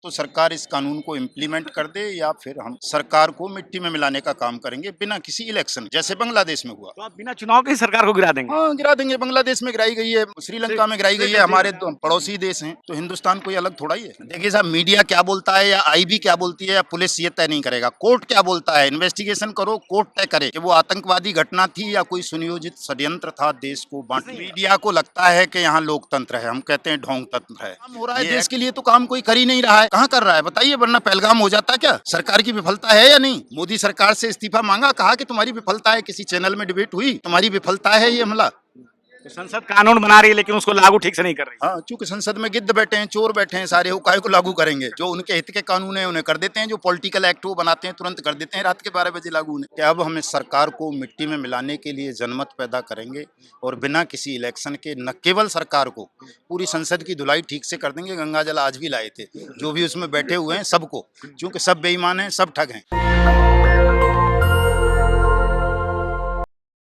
तो सरकार इस कानून को इम्प्लीमेंट कर दे या फिर हम सरकार को मिट्टी में मिलाने का काम करेंगे बिना किसी इलेक्शन, जैसे बांग्लादेश में हुआ। तो आप बिना चुनाव के ही सरकार को गिरा देंगे? हाँ, गिरा देंगे। बांग्लादेश में गिराई गई है, श्रीलंका में गिराई गई है, हमारे पड़ोसी देश हैं, तो हिंदुस्तान कोई अलग थोड़ा ही है। देखिए साहब, मीडिया क्या बोलता है या आईबी क्या बोलती है या पुलिस ये तय नहीं करेगा। कोर्ट क्या बोलता है, इन्वेस्टिगेशन करो, कोर्ट तय करे कि वो आतंकवादी घटना थी या कोई सुनियोजित षड्यंत्र था देश को बांटने। मीडिया को लगता है कि यहाँ लोकतंत्र है, हम कहते हैं ढोंग तंत्र है। काम हो रहा है देश के लिए, तो काम कोई कर ही नहीं रहा है। कहाँ कर रहा है बताइए, वरना पहलगाम हो जाता क्या? सरकार की विफलता है या नहीं? मोदी सरकार से इस्तीफा मांगा, कहा कि तुम्हारी विफलता है, किसी चैनल में डिबेट हुई, तुम्हारी विफलता है ये हमला। तो संसद कानून बना रही है लेकिन उसको लागू ठीक से नहीं कर रही। हाँ, चूंकि संसद में गिद्ध बैठे हैं, चोर बैठे हैं सारे, वो काहे को लागू करेंगे? जो उनके हित के कानून है उन्हें कर देते हैं, जो पॉलिटिकल एक्ट वो बनाते हैं तुरंत कर देते हैं, रात के 12 बजे लागू उन्हें। क्या अब हमें सरकार को मिट्टी में मिलाने के लिए जनमत पैदा करेंगे और बिना किसी इलेक्शन के न केवल सरकार को, पूरी संसद की धुलाई ठीक से कर देंगे। गंगा जल आज भी लाए थे, जो भी उसमें बैठे हुए हैं सबको, क्योंकि सब बेईमान हैं, सब ठग हैं।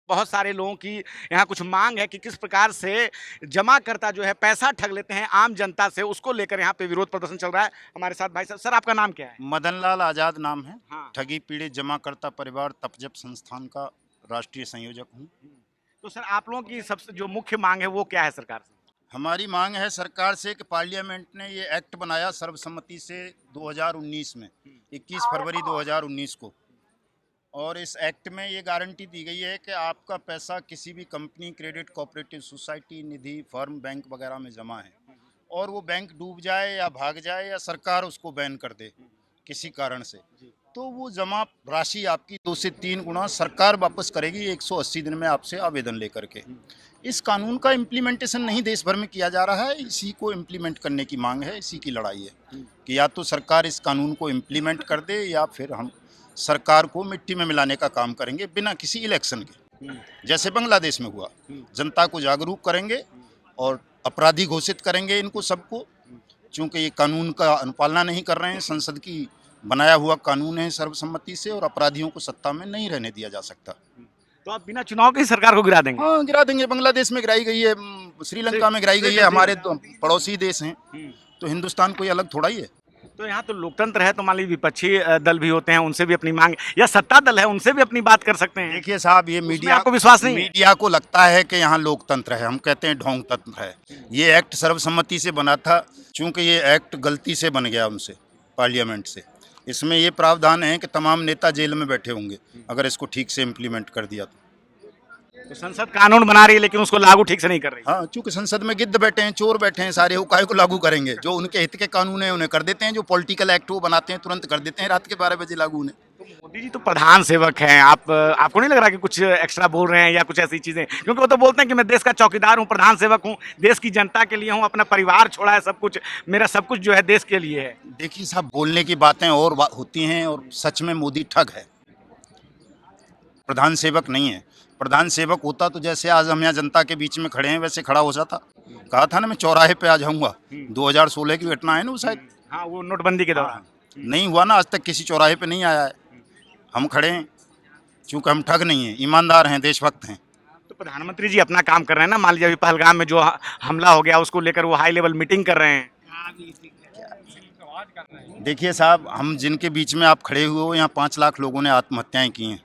बहुत सारे लोगों की यहाँ कुछ मांग है कि किस प्रकार से जमाकर्ता जो है पैसा ठग लेते हैं आम जनता से, उसको लेकर यहाँ पे विरोध प्रदर्शन चल रहा है। हमारे साथ भाई साहब, सर आपका नाम क्या है? मदन लाल आजाद नाम है। हाँ। ठगी पीड़ित जमाकर्ता परिवार तपजप संस्थान का राष्ट्रीय संयोजक हूँ। तो सर आप लोगों की सबसे जो मुख्य मांग है वो क्या है सरकार से? हमारी मांग है सरकार से कि पार्लियामेंट ने ये एक्ट बनाया सर्वसम्मति से 2019 में, 21 फरवरी 2019 को, और इस एक्ट में ये गारंटी दी गई है कि आपका पैसा किसी भी कंपनी, क्रेडिट कोऑपरेटिव सोसाइटी, निधि, फर्म, बैंक वगैरह में जमा है और वो बैंक डूब जाए या भाग जाए या सरकार उसको बैन कर दे किसी कारण से, तो वो जमा राशि आपकी 2 से 3 गुना सरकार वापस करेगी 180 दिन में आपसे आवेदन लेकर के। इस कानून का इम्प्लीमेंटेशन नहीं देश भर में किया जा रहा है, इसी को इम्प्लीमेंट करने की मांग है, इसी की लड़ाई है कि या तो सरकार इस कानून को इम्प्लीमेंट कर दे या फिर हम सरकार को मिट्टी में मिलाने का काम करेंगे बिना किसी इलेक्शन के, जैसे बांग्लादेश में हुआ। जनता को जागरूक करेंगे और अपराधी घोषित करेंगे इनको सबको, क्योंकि ये कानून का अनुपालना नहीं कर रहे हैं। संसद की बनाया हुआ कानून है सर्वसम्मति से, और अपराधियों को सत्ता में नहीं रहने दिया जा सकता। तो आप बिना चुनाव के ही सरकार को गिरा देंगे? हाँ, गिरा देंगे। बांग्लादेश में गिराई गई है, श्रीलंका में गिराई गई है, हमारे पड़ोसी देश हैं, तो हिंदुस्तान कोई अलग थोड़ा ही है। तो यहाँ तो लोकतंत्र है, तो मान लीजिए विपक्षी दल भी होते हैं, उनसे भी अपनी मांग, या सत्ता दल है उनसे भी अपनी बात कर सकते हैं। देखिए साहब, ये मीडिया, आपको विश्वास नहीं है? मीडिया को लगता है कि यहाँ लोकतंत्र है, हम कहते हैं ढोंग तंत्र है। ये एक्ट सर्वसम्मति से बना था, चूंकि ये एक्ट गलती से बन गया उनसे, पार्लियामेंट से। इसमें ये प्रावधान है कि तमाम नेता जेल में बैठे होंगे अगर इसको ठीक से इम्प्लीमेंट कर दिया तो संसद कानून बना रही है लेकिन उसको लागू ठीक से नहीं कर रही। हाँ, चूंकि संसद में गिद्ध बैठे हैं, चोर बैठे हैं सारे, वो काहे को लागू करेंगे? जो उनके हित के कानून है उन्हें कर देते हैं, जो पॉलिटिकल एक्ट वो बनाते हैं तुरंत कर देते हैं, रात के 12 बजे लागू उन्हें। तो मोदी जी तो प्रधान सेवक हैं, आपको नहीं लग रहा कि कुछ एक्स्ट्रा बोल रहे हैं या कुछ ऐसी चीजें? क्योंकि वो तो बोलते हैं कि मैं देश का चौकीदार हूँ, प्रधान सेवक हूँ, देश की जनता के लिए हूँ, अपना परिवार छोड़ा है, सब कुछ मेरा, सब कुछ जो है देश के लिए है। देखिए साहब, बोलने की बातें और होती हैं, और सच में मोदी ठग है, प्रधान सेवक नहीं है। प्रधान सेवक होता तो जैसे आज हम यहाँ जनता के बीच में खड़े हैं वैसे खड़ा हो जाता। कहा था ना मैं चौराहे पे आ जाऊंगा, 2016 की घटना है ना वो शायद। हाँ, वो नोटबंदी के दौरान नहीं हुआ ना, आज तक किसी चौराहे पे नहीं आया है। हम खड़े हैं क्योंकि हम ठग नहीं हैं, ईमानदार हैं, देशभक्त हैं। तो प्रधानमंत्री जी अपना काम कर रहे हैं ना। मान लीजिए अभी पहलगाम में जो हमला हो गया उसको लेकर वो हाई लेवल मीटिंग कर रहे हैं। देखिए साहब, हम जिनके बीच में आप खड़े हुए हो, यहाँ 5 लाख लोगों ने आत्महत्याएं की हैं।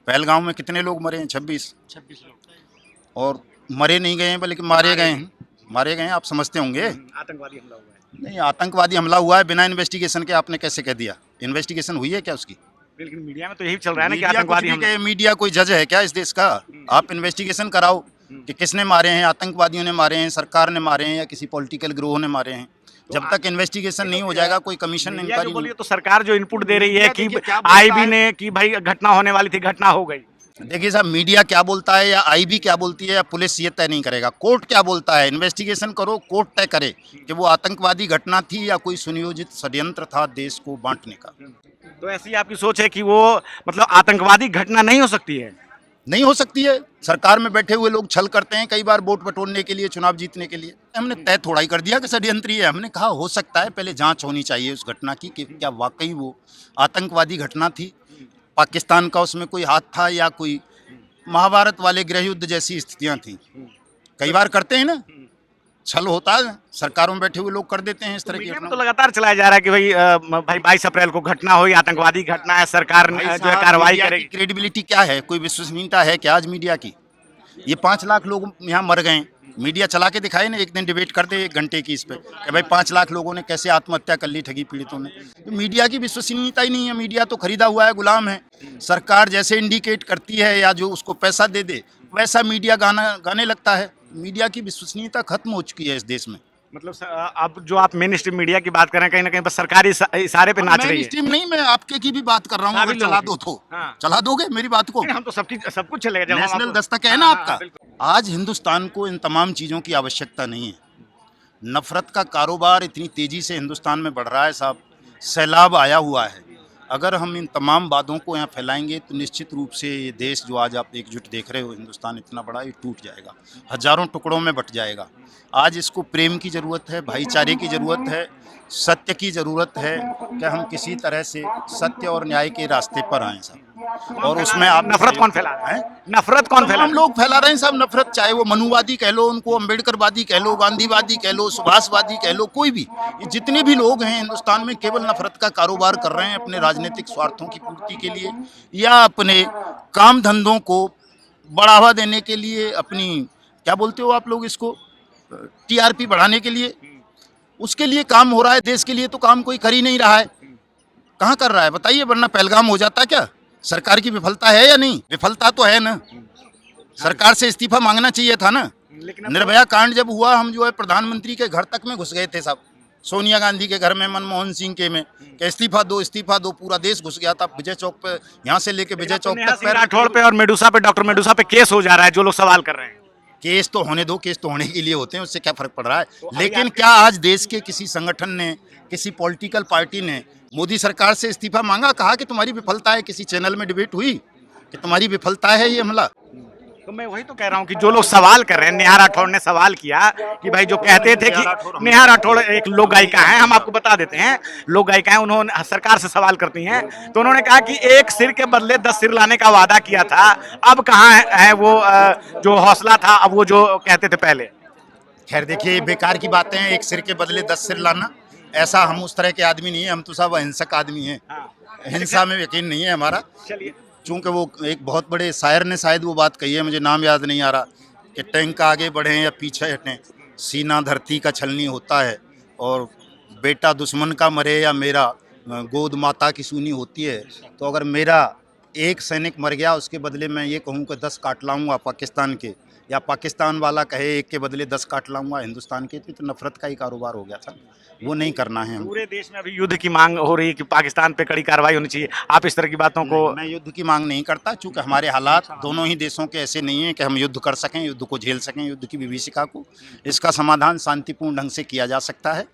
पहलगाम में कितने लोग मरे हैं? 26 लोग। और मरे नहीं गए हैं बल्कि मारे गए हैं। मारे गए हैं, आप समझते होंगे। आतंकवादी हमला हुआ है। नहीं, आतंकवादी हमला हुआ है बिना इन्वेस्टिगेशन के, आपने कैसे कह दिया? इन्वेस्टिगेशन हुई है क्या उसकी? लेकिन मीडिया में तो यही चल रहा है ना कि मीडिया आतंकवादी कुछ भी हमला। कहे, मीडिया कोई जज है क्या इस देश का? आप इन्वेस्टिगेशन कराओ कि किसने मारे हैं, आतंकवादियों ने मारे हैं, सरकार ने मारे हैं, या किसी पॉलिटिकल गिरोह ने मारे हैं। जब तक इन्वेस्टिगेशन नहीं हो जाएगा, कोई कमीशन इंक्वायरी बोलिए तो सरकार जो इनपुट दे रही है कि आईबी ने कि भाई घटना होने वाली थी, घटना हो गई। देखिए साहब, मीडिया क्या बोलता है या आईबी क्या बोलती है या पुलिस ये तय नहीं करेगा। कोर्ट क्या बोलता है, इन्वेस्टिगेशन करो, कोर्ट तय करे कि वो आतंकवादी घटना थी या कोई सुनियोजित षड्यंत्र था देश को बांटने का। तो ऐसी आपकी सोच है कि वो मतलब आतंकवादी घटना नहीं हो सकती है? नहीं हो सकती है। सरकार में बैठे हुए लोग छल करते हैं कई बार वोट बटोरने के लिए, चुनाव जीतने के लिए। हमने तय थोड़ा ही कर दिया कि षड्यंत्री है। हमने कहा हो सकता है, पहले जांच होनी चाहिए उस घटना की कि क्या वाकई वो आतंकवादी घटना थी, पाकिस्तान का उसमें कोई हाथ था, या कोई महाभारत वाले गृह युद्ध जैसी स्थितियां थी। कई बार करते हैं ना, छल होता है, सरकारों में बैठे हुए लोग कर देते हैं इस तरह की मीडिया में घटना। तो लगातार चलाया जा रहा है कि भाई 22 अप्रैल को घटना हुई, आतंकवादी घटना है, सरकार भाई जो है साहब, कार्रवाई मीडिया की करेगी। क्रेडिबिलिटी क्या है? कोई विश्वसनीयता है क्या आज मीडिया की? ये 5 लाख लोग यहाँ मर गए, मीडिया चला के दिखाए ना, एक दिन डिबेट कर दे 1 घंटे की इस पे कि भाई 5 लाख लोगों ने कैसे आत्महत्या कर ली ठगी पीड़ितों ने। तो मीडिया की विश्वसनीयता ही नहीं है, मीडिया तो खरीदा हुआ है, गुलाम है। सरकार जैसे इंडिकेट करती है या जो उसको पैसा दे दे वैसा मीडिया गाने लगता है। मीडिया की विश्वसनीयता खत्म हो चुकी है इस देश में। मतलब अब जो आप मेन स्ट्रीम मीडिया की बात कर रहे हैं, कहीं ना कहीं बस सरकारी इशारे पे नाच रही मैं है। स्ट्रीम नहीं, मैं आपके की भी बात कर रहा हूँ, सभी अगर चला लोगों दो की। तो हाँ। चला दोगे मेरी बात को? नहीं, हम तो सब कुछ चलेगा जब हम नेशनल आपको- दस्तक है ना हाँ, आपका। हाँ, बिल्कुल। आज हिंदुस्तान को इन तमाम चीज़ों की आवश्यकता नहीं है। नफरत का कारोबार इतनी तेज़ी से हिंदुस्तान में बढ़ रहा है साहब, सैलाब आया हुआ है। अगर हम इन तमाम बातों को यहाँ फैलाएंगे तो निश्चित रूप से ये देश जो आज आप एकजुट देख रहे हो, हिंदुस्तान इतना बड़ा, ये टूट जाएगा, हजारों टुकड़ों में बट जाएगा। आज इसको प्रेम की ज़रूरत है, भाईचारे की ज़रूरत है, सत्य की ज़रूरत है कि हम किसी तरह से सत्य और न्याय के रास्ते पर आएँ साहब। और उसमें आप नफरत कौन फैला रहा है? नफरत कौन फैला हम लोग फैला रहे हैं साहब नफरत, चाहे वो मनुवादी कह लो, उनको अम्बेडकरवादी कह लो, गांधीवादी कह लो, सुभाषवादी कह लो, कोई भी, ये जितने भी लोग हैं हिंदुस्तान में केवल नफरत का कारोबार कर रहे हैं अपने राजनीतिक स्वार्थों की पूर्ति के लिए या अपने काम धंधों को बढ़ावा देने के लिए, अपनी क्या बोलते हो आप लोग इसको, टीआरपी बढ़ाने के लिए। उसके लिए काम हो रहा है, देश के लिए तो काम कोई कर ही नहीं रहा है। कहाँ कर रहा है बताइए, वरना पहलगाम हो जाता क्या? सरकार की विफलता है या नहीं? विफलता तो है ना, सरकार से इस्तीफा मांगना चाहिए था ना। लेकिन निर्भया कांड जब हुआ, हम जो है प्रधानमंत्री के घर तक में घुस गए थे साहब, सोनिया गांधी के घर में, मनमोहन सिंह के में, कि इस्तीफा दो, पूरा देश घुस गया था विजय चौक पे, यहाँ से लेके विजय चौक तक। राठौड़ पे और मेडुसा पे, डॉक्टर मेडुसा पे केस हो जा रहा है, जो लोग सवाल कर रहे हैं। केस तो होने दो, केस तो होने के लिए होते हैं, उससे क्या फर्क पड़ रहा है? लेकिन क्या आज देश के किसी संगठन ने, किसी पॉलिटिकल पार्टी ने मोदी सरकार से इस्तीफा मांगा, कहा कि तुम्हारी विफलता है? किसी चैनल में डिबेट हुई कि तुम्हारी विफलता है ये हमला? तो मैं वही तो कह रहा हूँ कि जो लोग सवाल कर रहे हैं, नेहा राठौड़ ने सवाल किया कि भाई जो कहते थे कि नेहा राठौड़ एक लोक गायिका है, हम आपको बता देते हैं, लोक गायिका है, उन्होंने सरकार से सवाल करती हैं, तो उन्होंने कहा कि एक सिर के बदले 10 सिर लाने का वादा किया था, अब कहाँ है वो जो हौसला था, अब वो जो कहते थे पहले। खैर देखिए, बेकार की बातें हैं, एक सिर के बदले 10 सिर लाना, ऐसा हम उस तरह के आदमी नहीं है, हम तो सब अहिंसक आदमी हैं, हिंसा में यकीन नहीं है हमारा। चलिए, चूँकि वो एक बहुत बड़े शायर ने शायद वो बात कही है, मुझे नाम याद नहीं आ रहा, कि टैंक आगे बढ़ें या पीछे हटें, सीना धरती का छलनी होता है, और बेटा दुश्मन का मरे या मेरा, गोद माता की सूनी होती है। तो अगर मेरा एक सैनिक मर गया, उसके बदले मैं ये कहूँ कि 10 काट लाऊंगा पाकिस्तान के, या पाकिस्तान वाला कहे एक के बदले 10 काट लाऊंगा हिंदुस्तान के, तो नफरत का ही कारोबार हो गया था, वो नहीं करना है हमको। पूरे देश में अभी युद्ध की मांग हो रही है कि पाकिस्तान पे कड़ी कार्रवाई होनी चाहिए, आप इस तरह की बातों को? मैं युद्ध की मांग नहीं करता, चूँकि हमारे हालात दोनों ही देशों के ऐसे नहीं हैं कि हम युद्ध कर सकें, युद्ध को झेल सकें, युद्ध की विभीषिका को। इसका समाधान शांतिपूर्ण ढंग से किया जा सकता है।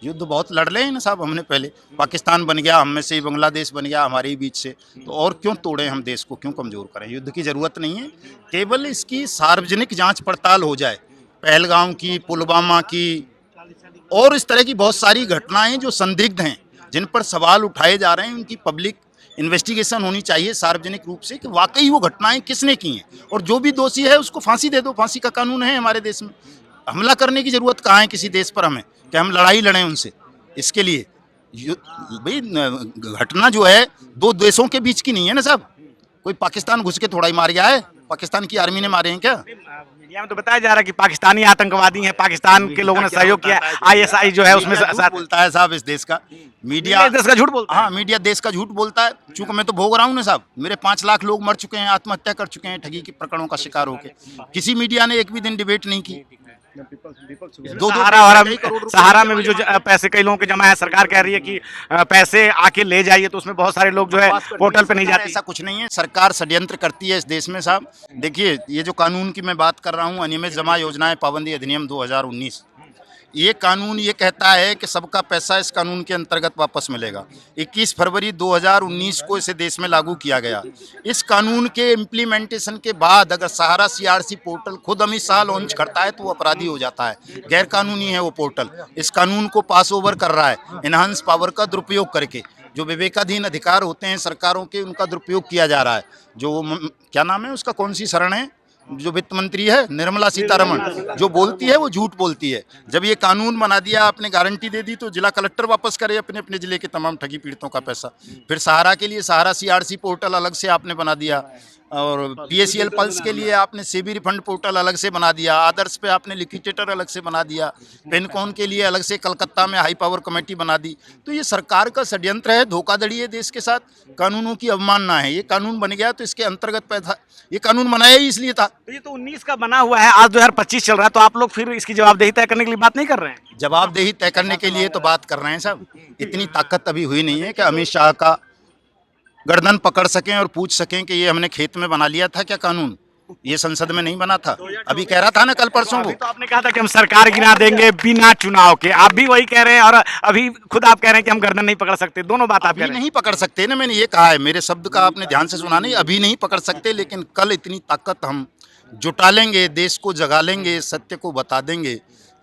युद्ध बहुत लड़ रहे हैं ना साहब हमने, पहले पाकिस्तान बन गया, हम में से ही बांग्लादेश बन गया हमारे ही बीच से, तो और क्यों तोड़ें हम देश को, क्यों कमज़ोर करें? युद्ध की ज़रूरत नहीं है, केवल इसकी सार्वजनिक जाँच पड़ताल हो जाए। पहलगाम की, पुलवामा की और इस तरह की बहुत सारी घटनाएं जो संदिग्ध हैं, जिन पर सवाल उठाए जा रहे हैं, उनकी पब्लिक इन्वेस्टिगेशन होनी चाहिए सार्वजनिक रूप से कि वाकई वो घटनाएं किसने की हैं, और जो भी दोषी है उसको फांसी दे दो। फांसी का कानून है हमारे देश में। हमला करने की ज़रूरत कहाँ है किसी देश पर हमें, कि हम लड़ाई लड़ें उनसे? इसके लिए भाई घटना जो है दो देशों के बीच की नहीं है ना साहब, कोई पाकिस्तान घुस के थोड़ा ही मार गया है, पाकिस्तान की आर्मी ने मारे हैं क्या? मीडिया में तो बताया जा रहा है कि पाकिस्तानी आतंकवादी हैं, पाकिस्तान के लोगों ने सहयोग किया, आईएसआई जो है उसमें साथ बोलता है साहब इस देश का मीडिया, देश का झूठ बोलता है। हाँ, मीडिया देश का झूठ बोलता है। चूंकि मैं तो भोग रहा हूँ ना साहब, मेरे 5 लाख लोग मर चुके हैं, आत्महत्या कर चुके हैं ठगी के प्रकरणों का शिकार होकर। किसी मीडिया ने एक भी दिन डिबेट नहीं की। सहारा में भी जो पैसे कई लोगों के जमा है, सरकार कह रही है कि पैसे आके ले जाइए, तो उसमें बहुत सारे लोग जो है पोर्टल पे नहीं जाते। ऐसा कुछ नहीं है, सरकार षड्यंत्र करती है इस देश में साहब। देखिए, ये जो कानून की मैं बात कर रहा हूँ, अनियमित जमा योजनाएं पाबंदी अधिनियम 2019, ये कानून ये कहता है कि सबका पैसा इस कानून के अंतर्गत वापस मिलेगा। 21 फरवरी 2019 को इसे देश में लागू किया गया। इस कानून के इम्प्लीमेंटेशन के बाद अगर सहारा सीआरसी पोर्टल खुद अमित शाह लॉन्च करता है तो वो अपराधी हो जाता है, गैर कानूनी है वो पोर्टल। इस कानून को पास ओवर कर रहा है, इनहांस पावर का दुरुपयोग करके। जो विवेकाधीन अधिकार होते हैं सरकारों के, उनका दुरुपयोग किया जा रहा है। जो क्या नाम है उसका, कौन सी शरण है, जो वित्त मंत्री है निर्मला सीतारमण, जो बोलती है वो झूठ बोलती है। जब ये कानून बना दिया, आपने गारंटी दे दी, तो जिला कलेक्टर वापस करे अपने अपने जिले के तमाम ठगी पीड़ितों का पैसा। फिर सहारा के लिए सहारा CRC पोर्टल अलग से आपने बना दिया, और PACL पल्स के लिए आपने सेबी रिफंड पोर्टल अलग से बना दिया, आदर्श पे आपने लिक्विडेटर अलग से बना दिया, पेनकॉन के लिए अलग से कलकत्ता में हाई पावर कमेटी बना दी। तो ये सरकार का षड्यंत्र है, धोखाधड़ी है देश के साथ, कानूनों की अवमानना है। ये कानून बन गया तो इसके अंतर्गत पैदा, ये कानून बनाया ही इसलिए था। तो ये तो 19 का बना हुआ है, आज 2025 चल रहा है, तो आप लोग फिर इसकी जवाबदेही तय करने के लिए बात नहीं कर रहे हैं? जवाबदेही तय करने के लिए तो बात कर रहे हैं साहब। इतनी ताकत अभी हुई नहीं है कि अमित शाह का गर्दन पकड़ सकें और पूछ सकें कि ये हमने खेत में बना लिया था क्या कानून, ये संसद में नहीं बना था। अभी कह रहा था ना कल परसों अभी को, तो आपने कहा था कि हम सरकार गिरा देंगे बिना चुनाव के, आप भी वही कह रहे हैं, और अभी खुद आप कह रहे हैं कि हम गर्दन नहीं पकड़ सकते। दोनों बात आप कह अभी रहे हैं। नहीं पकड़ सकते ना, मैंने ये कहा है, मेरे शब्द का आपने ध्यान से सुना नहीं। अभी नहीं पकड़ सकते, लेकिन कल इतनी ताकत हम जुटा लेंगे, देश को जगा लेंगे, सत्य को बता देंगे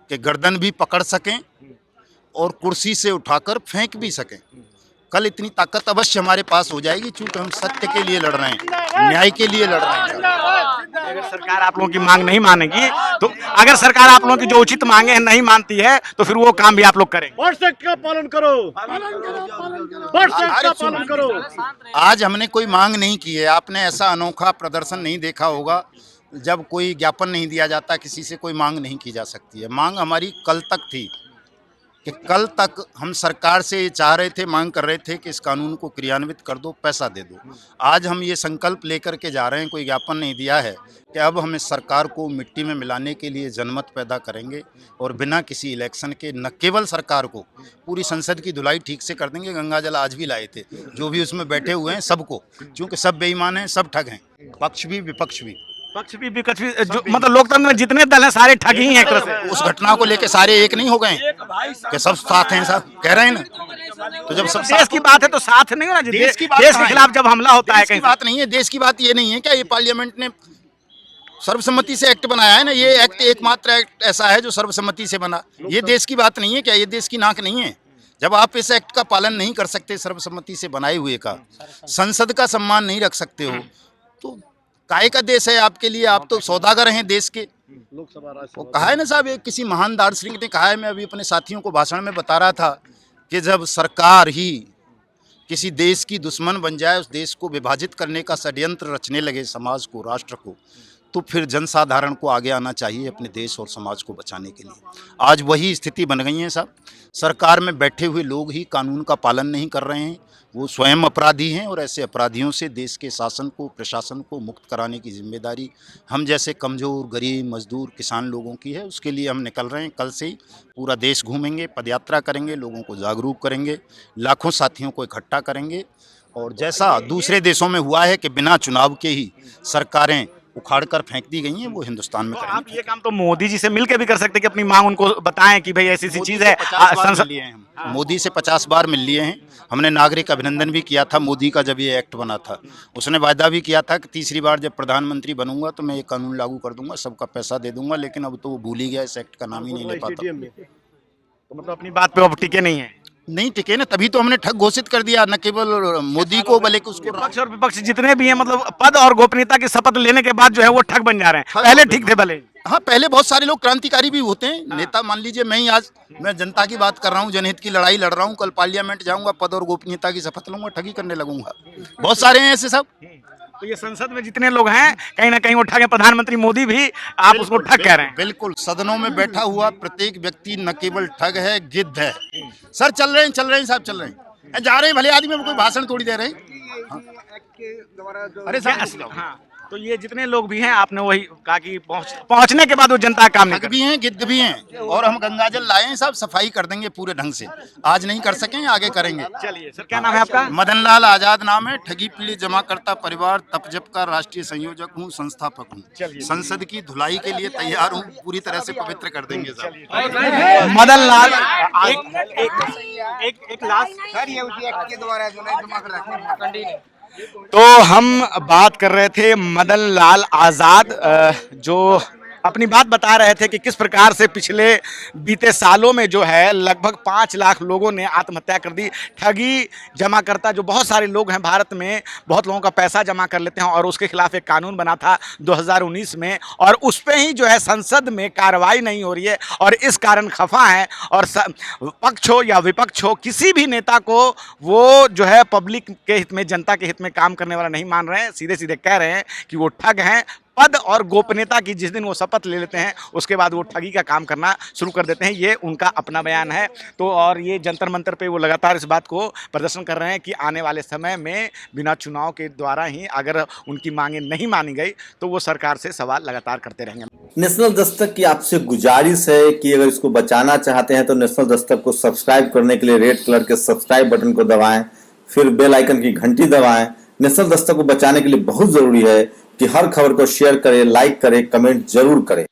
कि गर्दन भी पकड़ सकें और कुर्सी से उठाकर फेंक भी सकें। कल इतनी ताकत अवश्य हमारे पास हो जाएगी, क्योंकि हम सत्य के लिए लड़ रहे हैं, न्याय के लिए लड़ रहे हैं। अगर सरकार आप लोगों की मांग नहीं मानेगी, तो अगर सरकार आप लोगों की जो उचित मांगे हैं नहीं मानती है, तो फिर वो काम भी आप लोग करेंगे। व्हाट्सएप का पालन करो, व्हाट्सएप का पालन करो। आज हमने कोई मांग नहीं की है। आपने ऐसा अनोखा प्रदर्शन नहीं देखा होगा, जब कोई ज्ञापन नहीं दिया जाता, किसी से कोई मांग नहीं की जा सकती है। मांग हमारी कल तक थी कि कल तक हम सरकार से ये चाह रहे थे, मांग कर रहे थे कि इस कानून को क्रियान्वित कर दो, पैसा दे दो। आज हम ये संकल्प लेकर के जा रहे हैं, कोई ज्ञापन नहीं दिया है, कि अब हम इस सरकार को मिट्टी में मिलाने के लिए जनमत पैदा करेंगे, और बिना किसी इलेक्शन के न केवल सरकार को, पूरी संसद की धुलाई ठीक से कर देंगे। गंगा जल आज भी लाए थे, जो भी उसमें बैठे हुए हैं सबको, क्योंकि सब बेईमान हैं, सब ठग हैं, पक्ष भी विपक्ष भी। पक्ष भी विपक्ष भी, जो मतलब लोकतंत्र में जितने दल हैं सारे ठग ही हैं एक तरह से। उस घटना को लेके सारे एक नहीं हो गए कि सब साथ हैं, सब कह रहे हैं ना। तो जब सब देश की बात है तो साथ नहीं होना चाहिए। देश की बात देश कहाँ के है? खिलाफ जब हमला होता है देश की कहीं बात नहीं है। देश की बात ये नहीं है क्या ये पार्लियामेंट ने सर्वसम्मति से एक्ट बनाया है ना, ये एक्ट एकमात्र एक्ट ऐसा है जो सर्वसम्मति से बना। ये देश की बात नहीं है क्या, ये देश की नाक नहीं है। जब आप इस एक्ट का पालन नहीं कर सकते, सर्वसम्मति से बनाए हुए का, संसद का सम्मान नहीं रख सकते हो, तो काय का देश है आपके लिए? आप तो सौदागर हैं देश के। वो कहा है ना साहब, एक किसी महान दार्शनिक ने कहा है, मैं अभी अपने साथियों को भाषण में बता रहा था, कि जब सरकार ही किसी देश की दुश्मन बन जाए, उस देश को विभाजित करने का षड्यंत्र रचने लगे, समाज को, राष्ट्र को, तो फिर जनसाधारण को आगे आना चाहिए अपने देश और समाज को बचाने के लिए। आज वही स्थिति बन गई है साहब। सरकार में बैठे हुए लोग ही कानून का पालन नहीं कर रहे हैं, वो स्वयं अपराधी हैं, और ऐसे अपराधियों से देश के शासन को, प्रशासन को मुक्त कराने की जिम्मेदारी हम जैसे कमज़ोर, गरीब, मजदूर, किसान लोगों की है। उसके लिए हम निकल रहे हैं। कल से ही पूरा देश घूमेंगे, पदयात्रा करेंगे, लोगों को जागरूक करेंगे, लाखों साथियों को इकट्ठा करेंगे, और जैसा दूसरे देशों में हुआ है कि बिना चुनाव के ही सरकारें उखाड़ कर फेंक दी गई हैं, वो हिंदुस्तान में तो करेंगे। आप ये काम तो मोदी जी से मिलकर भी कर सकते हैं कि अपनी मांग उनको बताएं कि भाई ऐसी चीज है। संसद मोदी से 50 बार मिल लिए हैं। हमने नागरिक अभिनंदन भी किया था मोदी का, जब ये एक्ट बना था। उसने वायदा भी किया था कि तीसरी बार जब प्रधानमंत्री बनूंगा तो मैं ये कानून लागू कर दूंगा, सबका पैसा दे दूंगा, लेकिन अब तो वो भूल ही गया, इस एक्ट का नाम ही नहीं ले पाता। तो मतलब अपनी बात पे अब टिके नहीं है। नहीं टिके ना, तभी तो हमने ठग घोषित कर दिया, न केवल मोदी को बल्कि उसको। पक्ष और विपक्ष जितने भी हैं, मतलब पद और गोपनीयता की शपथ लेने के बाद जो है वो ठग बन जा रहे हैं। पहले ठीक थे भले। हाँ, पहले बहुत सारे लोग क्रांतिकारी भी होते हैं, नेता। मान लीजिए मैं ही आज, मैं जनता की बात कर रहा हूँ, जनहित की लड़ाई लड़ रहा हूँ, कल पार्लियामेंट जाऊंगा, पद और गोपनीयता की शपथ लूंगा, ठगी करने लगूंगा। बहुत सारे हैं ऐसे सब। तो ये संसद में जितने लोग हैं कहीं ना कहीं वो ठग है। प्रधानमंत्री मोदी भी आप उसको ठग कह रहे हैं। बिल्कुल, सदनों में बैठा हुआ प्रत्येक व्यक्ति न केवल ठग है, गिद्ध है। सर चल रहे हैं साहब, चल रहे हैं, जा रहे हैं, भले आदमी में कोई भाषण थोड़ी दे रहे हैं। हाँ। अरे साहब, हाँ, तो ये जितने लोग भी हैं, आपने वही कहा कि पहुंचने के बाद वो जनता काम नहीं ठग भी हैं, गिद्ध भी हैं, और हम गंगाजल लाए हैं साहब, सफाई कर देंगे पूरे ढंग से। आज नहीं कर सकें, आगे करेंगे। चलिए सर, क्या नाम है आपका? मदन लाल आजाद नाम है, ठगी पीड़ित जमाकर्ता परिवार तपजप का राष्ट्रीय संयोजक हूँ, संस्थापक हूँ। संसद की धुलाई के लिए तैयार हूँ, पूरी तरह से पवित्र कर देंगे साहब। मदन लाल, एक लास्ट सर, ये उसी एक्ट के द्वारा जो है जमा कर रखे हैं। तो हम बात कर रहे थे मदन लाल आज़ाद, जो अपनी बात बता रहे थे कि किस प्रकार से पिछले बीते सालों में जो है लगभग 5 लाख लोगों ने आत्महत्या कर दी। ठगी जमाकर्ता जो बहुत सारे लोग हैं भारत में, बहुत लोगों का पैसा जमा कर लेते हैं और उसके खिलाफ एक कानून बना था 2019 में, और उस पर ही जो है संसद में कार्रवाई नहीं हो रही है और इस कारण खफा है। और पक्ष हो या विपक्ष हो, किसी भी नेता को वो जो है पब्लिक के हित में, जनता के हित में काम करने वाला नहीं मान रहे हैं। सीधे सीधे कह रहे हैं कि वो ठग हैं। पद और गोपनीयता की जिस दिन वो शपथ ले लेते हैं उसके बाद वो ठगी का काम करना शुरू कर देते हैं। ये उनका अपना बयान है। तो और ये जंतर मंतर पे वो लगातार इस बात को प्रदर्शन कर रहे हैं कि आने वाले समय में बिना चुनाव के द्वारा ही अगर उनकी मांगें नहीं मानी गई तो वो सरकार से सवाल लगातार करते रहेंगे। नेशनल दस्तक की आपसे गुजारिश है कि अगर इसको बचाना चाहते हैं तो नेशनल दस्तक को सब्सक्राइब करने के लिए रेड कलर के सब्सक्राइब बटन को दबाएं, फिर बेल आइकन की घंटी दबाएं। नेशनल दस्तक को बचाने के लिए बहुत जरूरी है कि हर खबर को शेयर करें, लाइक करें, कमेंट जरूर करें।